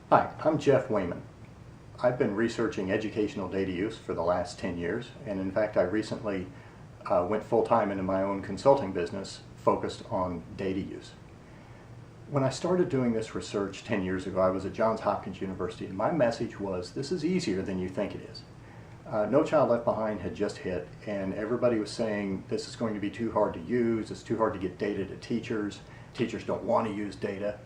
Hi, I'm Jeff Wayman. I've been researching educational data use for the last 10 years, and in fact I recently went full-time into my own consulting business focused on data use. When I started doing this research 10 years ago, I was at Johns Hopkins University, and my message was, this is easier than you think it is. No Child Left Behind had just hit, and everybody was saying this is going to be too hard to use, it's too hard to get data to teachers don't want to use data.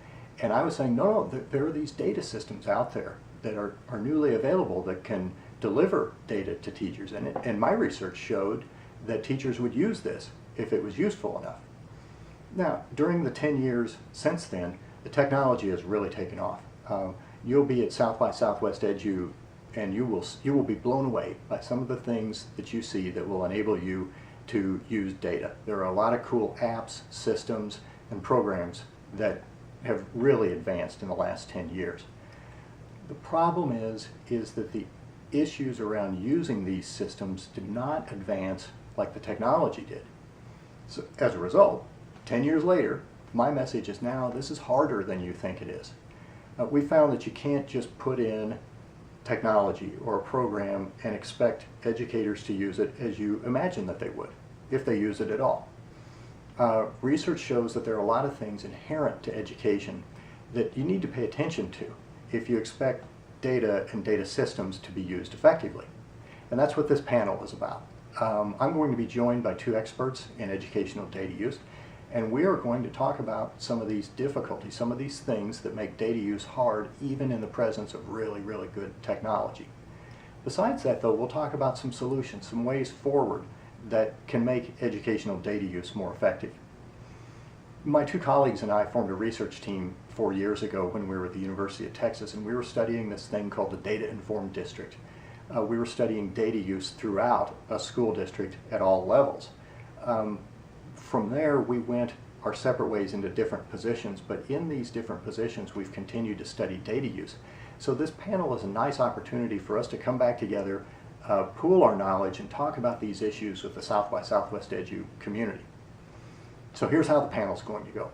And I was saying, no, there are these data systems out there that are newly available that can deliver data to teachers. And my research showed that teachers would use this if it was useful enough. Now, during the 10 years since then, the technology has really taken off. You'll be at South by SXSWedu, and you will be blown away by some of the things that you see that will enable you to use data. There are a lot of cool apps, systems, and programs that have really advanced in the last 10 years. The problem is that the issues around using these systems did not advance like the technology did. So as a result, 10 years later, my message is now this is harder than you think it is. We found that you can't just put in technology or a program and expect educators to use it as you imagine that they would, if they use it at all. Research shows that there are a lot of things inherent to education that you need to pay attention to if you expect data and data systems to be used effectively. And that's what this panel is about. I'm going to be joined by two experts in educational data use, and we are going to talk about some of these difficulties, some of these things that make data use hard even in the presence of really, really good technology. Besides that, though, we'll talk about some solutions, some ways forward that can make educational data use more effective. My two colleagues and I formed a research team 4 years ago when we were at the University of Texas, and we were studying this thing called the data-informed district. We were studying data use throughout a school district at all levels. From there, we went our separate ways into different positions, but in these different positions, we've continued to study data use. So this panel is a nice opportunity for us to come back together, pool our knowledge, and talk about these issues with the South by SXSWedu community. So here's how the panel is going to go.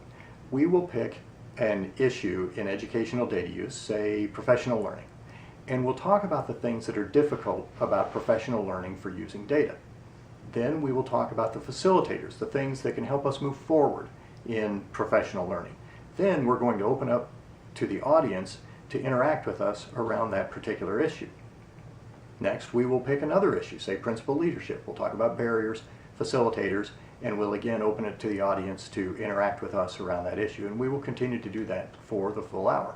We will pick an issue in educational data use, say professional learning, and we'll talk about the things that are difficult about professional learning for using data. Then we will talk about the facilitators, the things that can help us move forward in professional learning. Then we're going to open up to the audience to interact with us around that particular issue. Next, we will pick another issue, say principal leadership. We'll talk about barriers, facilitators, and we'll again open it to the audience to interact with us around that issue. And we will continue to do that for the full hour.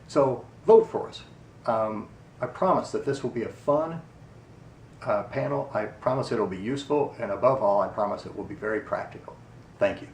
So vote for us. I promise that this will be a fun panel. I promise it'll be useful, and above all, I promise it will be very practical. Thank you.